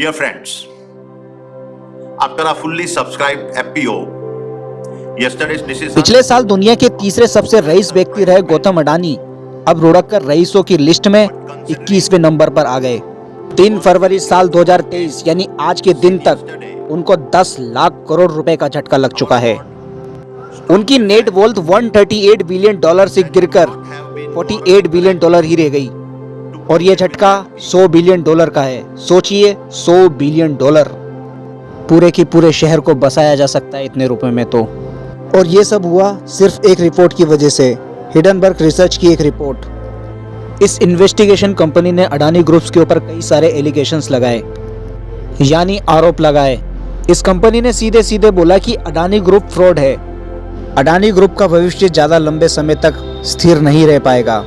Dear friends, after a fully subscribed FPO, yesterday's decision. पिछले साल दुनिया के तीसरे सबसे रईस व्यक्ति रहे गौतम अडानी अब रुड़क कर रईसों की लिस्ट में 21वें नंबर पर आ गए। 3 फरवरी साल 2023 यानी आज के दिन तक उनको 10 लाख करोड़ रुपए का झटका लग चुका है। उनकी नेट वॉल्थ 138 बिलियन डॉलर से गिरकर 48 बिलियन डॉलर ही रह गई और ये झटका 100 बिलियन डॉलर का है। सोचिए 100 बिलियन डॉलर, पूरे की पूरे शहर को बसाया जा सकता है इतने रुपए में तो। और ये सब हुआ सिर्फ एक रिपोर्ट की वजह से, हिडनबर्ग रिसर्च की एक रिपोर्ट। इस इन्वेस्टिगेशन कंपनी ने अडानी ग्रुप्स के ऊपर कई सारे एलिगेशंस लगाए, यानी आरोप लगाए। इस कंपनी ने सीधे सीधे बोला कि अडानी ग्रुप फ्रॉड है। अडानी ग्रुप का भविष्य ज़्यादा लंबे समय तक स्थिर नहीं रह पाएगा।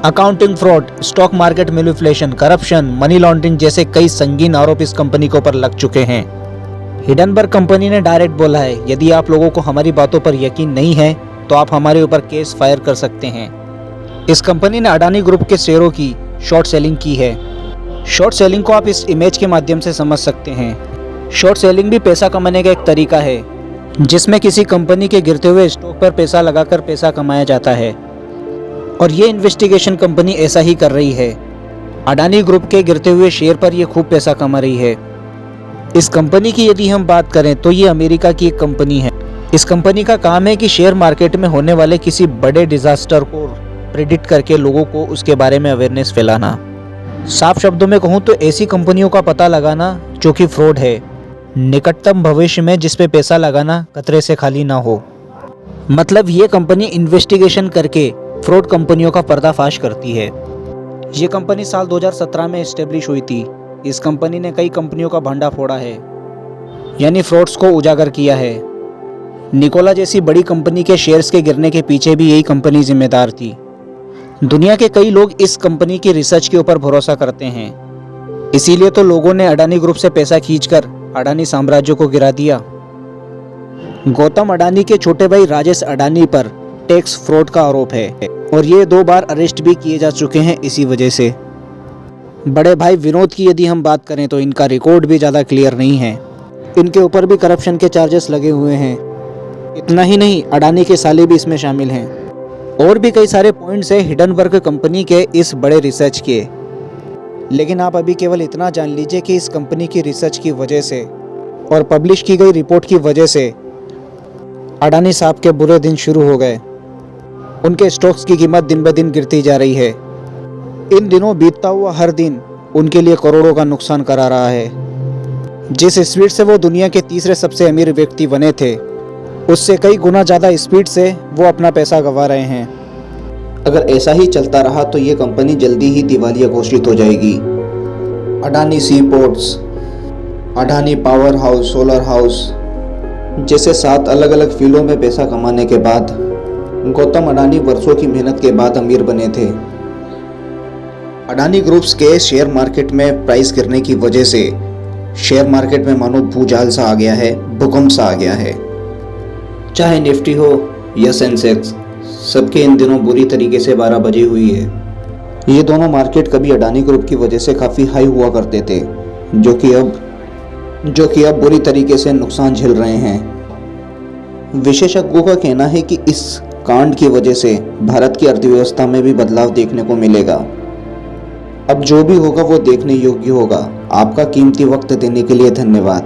Accounting fraud, stock market manipulation, corruption, money laundering जैसे कई संगीन आरोप इस कंपनी के ऊपर लग चुके हैं। हिडनबर्ग कंपनी ने डायरेक्ट बोला है, यदि आप लोगों को हमारी बातों पर यकीन नहीं है तो आप हमारे ऊपर केस फायर कर सकते हैं। इस कंपनी ने अडानी ग्रुप के शेयरों की शॉर्ट सेलिंग की है। शॉर्ट सेलिंग को आप इस इमेज के माध्यम से समझ सकते हैं। शॉर्ट सेलिंग भी पैसा कमाने का एक तरीका है, जिसमें किसी कंपनी के गिरते हुए स्टॉक पर पैसा लगाकर पैसा कमाया जाता है, और ये इन्वेस्टिगेशन कंपनी ऐसा ही कर रही है। अडानी ग्रुप के गिरते हुए शेयर पर ये खूब पैसा कमा रही है। इस कंपनी की यदि हम बात करें तो ये अमेरिका की एक कंपनी है। इस कंपनी का काम है कि शेयर मार्केट में होने वाले किसी बड़े डिजास्टर को प्रेडिक्ट करके लोगों को उसके बारे में अवेयरनेस फैलाना। साफ शब्दों में कहूँ तो ऐसी कंपनियों का पता लगाना जो कि फ्रॉड है, निकटतम भविष्य में जिस पे पैसा लगाना खतरे से खाली ना हो। मतलब ये कंपनी इन्वेस्टिगेशन करके फ्रॉड कंपनियों का पर्दाफाश करती है। ये कंपनी साल 2017 में एस्टेब्लिश हुई थी। इस कंपनी ने कई कंपनियों का भंडा फोड़ा है, यानी फ्रॉड्स को उजागर किया है। निकोला जैसी बड़ी कंपनी के शेयर्स के गिरने के पीछे भी यही कंपनी जिम्मेदार थी। दुनिया के कई लोग इस कंपनी की रिसर्च के ऊपर भरोसा करते हैं, इसीलिए तो लोगों ने अडानी ग्रुप से पैसा खींचकर अडानी साम्राज्य को गिरा दिया। गौतम अडानी के छोटे भाई राजेश अडानी पर टैक्स फ्रॉड का आरोप है और ये 2 बार अरेस्ट भी किए जा चुके हैं इसी वजह से। बड़े भाई विनोद की यदि हम बात करें तो इनका रिकॉर्ड भी ज़्यादा क्लियर नहीं है। इनके ऊपर भी करप्शन के चार्जेस लगे हुए हैं। इतना ही नहीं, अडानी के साले भी इसमें शामिल हैं। और भी कई सारे पॉइंट्स हैं हिडनबर्ग कंपनी के इस बड़े रिसर्च के। लेकिन आप अभी केवल इतना जान लीजिए कि इस कंपनी की रिसर्च की वजह से और पब्लिश की गई रिपोर्ट की वजह से अडानी साहब के बुरे दिन शुरू हो गए। उनके स्टॉक्स की कीमत दिन ब दिन गिरती जा रही है। इन दिनों बीतता हुआ हर दिन उनके लिए करोड़ों का नुकसान करा रहा है। जिस स्पीड से वो दुनिया के तीसरे सबसे अमीर व्यक्ति बने थे, उससे कई गुना ज़्यादा स्पीड से वो अपना पैसा गंवा रहे हैं। अगर ऐसा ही चलता रहा तो ये कंपनी जल्दी ही दिवालिया घोषित हो जाएगी। Adani sea ports, Adani power house, solar house जैसे 7 अलग अलग फील्डों में पैसा कमाने के बाद गौतम अडानी वर्षों की मेहनत के बाद अमीर बने थे। अडानी ग्रुप्स के शेयर मार्केट में प्राइस गिरने की वजह से शेयर मार्केट में मानो भूचाल सा आ गया है, भूकंप सा आ गया है। चाहे निफ्टी हो या सेंसेक्स, सबके इन दिनों बुरी तरीके से 12 बजी हुई है। ये दोनों मार्केट कभी अडानी ग्रुप की वजह से काफ़ी हाई हुआ करते थे, जो कि अब बुरी तरीके से नुकसान झेल रहे हैं। विशेषज्ञों का कहना है कि इस कांड की वजह से भारत की अर्थव्यवस्था में भी बदलाव देखने को मिलेगा। अब जो भी होगा वो देखने योग्य होगा। आपका कीमती वक्त देने के लिए धन्यवाद।